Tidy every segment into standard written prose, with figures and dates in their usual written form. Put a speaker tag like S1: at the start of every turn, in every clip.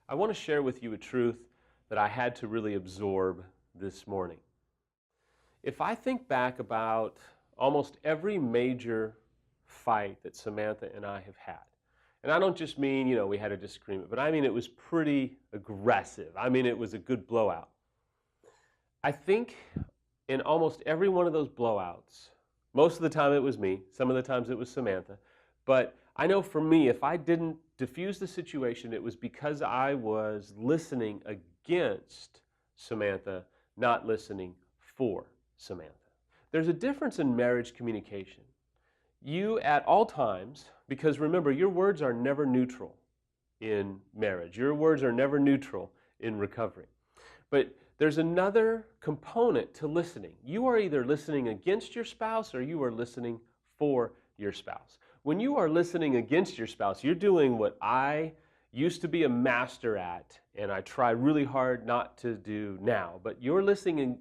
S1: I want to share with you a truth that I had to really absorb this morning. If I think back about almost every major fight that Samantha and I have had, and I don't just mean, we had a disagreement, but I mean it was pretty aggressive. I mean it was a good blowout. I think in almost every one of those blowouts, most of the time it was me, some of the times it was Samantha, but I know for me, if I didn't diffuse the situation, it was because I was listening against Samantha, not listening for Samantha. There's a difference in marriage communication. You at all times, because remember, your words are never neutral in marriage. Your words are never neutral in recovery. But there's another component to listening. You are either listening against your spouse or you are listening for your spouse. When you are listening against your spouse, you're doing what I used to be a master at, and I try really hard not to do now. But you're listening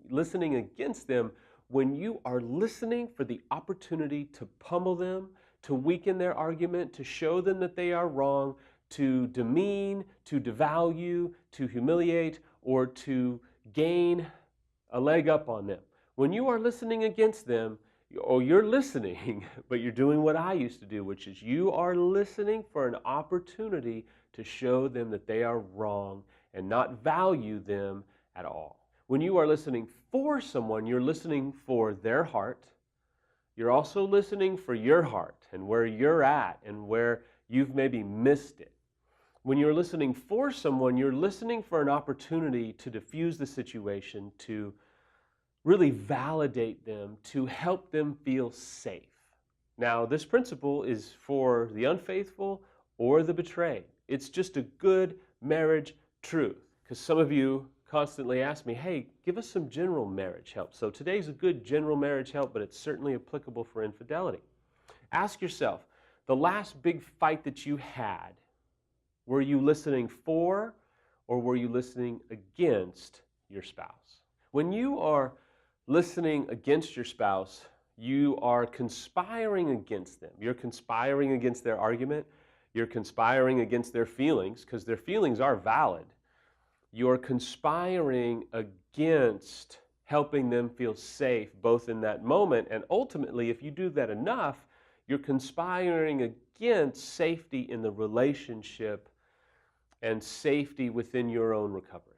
S1: against them when you are listening for the opportunity to pummel them, to weaken their argument, to show them that they are wrong, to demean, to devalue, to humiliate, or to gain a leg up on them. When you are listening against them, or you're listening, but you're doing what I used to do, which is you are listening for an opportunity to show them that they are wrong and not value them at all. When you are listening for someone, you're listening for their heart. You're also listening for your heart and where you're at and where you've maybe missed it. When you're listening for someone, you're listening for an opportunity to diffuse the situation, to really validate them, to help them feel safe. Now, this principle is for the unfaithful or the betrayed. It's just a good marriage truth, because some of you constantly ask me, hey, give us some general marriage help. So today's a good general marriage help, but it's certainly applicable for infidelity. Ask yourself, the last big fight that you had, were you listening for or were you listening against your spouse? When you are listening against your spouse, you are conspiring against them. You're conspiring against their argument. You're conspiring against their feelings, because their feelings are valid. You're conspiring against helping them feel safe both in that moment, and ultimately, if you do that enough, you're conspiring against safety in the relationship and safety within your own recovery.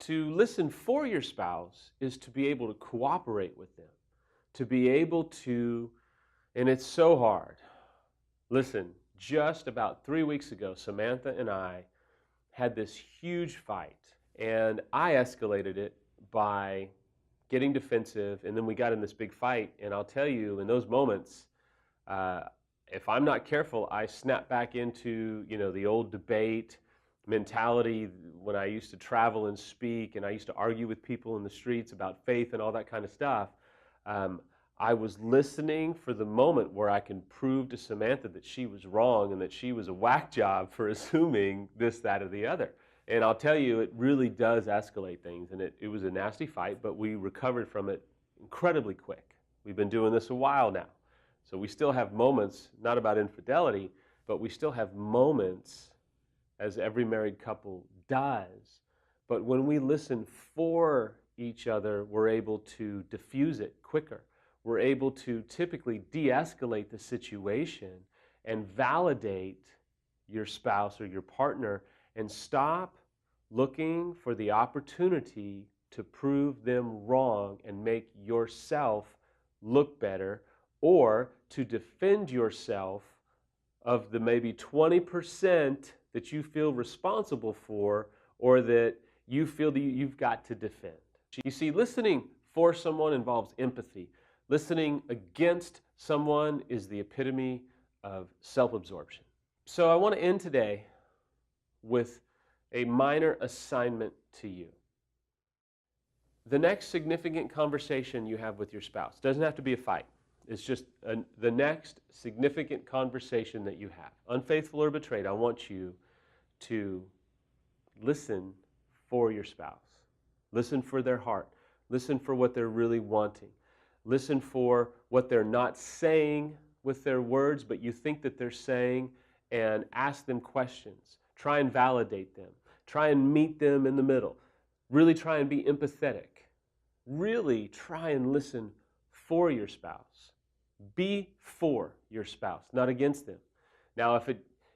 S1: To listen for your spouse is to be able to cooperate with them, to be able to, and it's so hard. Listen, just about 3 weeks ago, Samantha and I had this huge fight, and I escalated it by getting defensive, and then we got in this big fight, and I'll tell you, in those moments, if I'm not careful, I snap back into, the old debate mentality when I used to travel and speak, and I used to argue with people in the streets about faith and all that kind of stuff. I was listening for the moment where I can prove to Samantha that she was wrong and that she was a whack job for assuming this, that, or the other. And I'll tell you, it really does escalate things, and it was a nasty fight, but we recovered from it incredibly quick. We've been doing this a while now. So we still have moments, not about infidelity, but we still have moments, as every married couple does. But when we listen for each other, we're able to diffuse it quicker. We're able to typically de-escalate the situation and validate your spouse or your partner and stop looking for the opportunity to prove them wrong and make yourself look better, or to defend yourself of the maybe 20% that you feel responsible for, or that you feel that you've got to defend. You see, listening for someone involves empathy. Listening against someone is the epitome of self-absorption. So I want to end today with a minor assignment to you. The next significant conversation you have with your spouse doesn't have to be a fight. It's just the next significant conversation that you have. Unfaithful or betrayed, I want you to listen for your spouse. Listen for their heart. Listen for what they're really wanting. Listen for what they're not saying with their words, but you think that they're saying, and ask them questions. Try and validate them. Try and meet them in the middle. Really try and be empathetic. Really try and listen for your spouse. Be for your spouse, not against them. Now,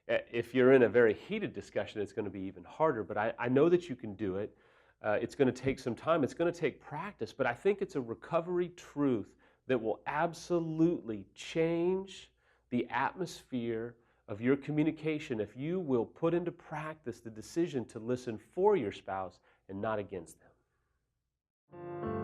S1: if you're in a very heated discussion, it's going to be even harder, but I know that you can do it. It's going to take some time. It's going to take practice, but I think it's a recovery truth that will absolutely change the atmosphere of your communication if you will put into practice the decision to listen for your spouse and not against them.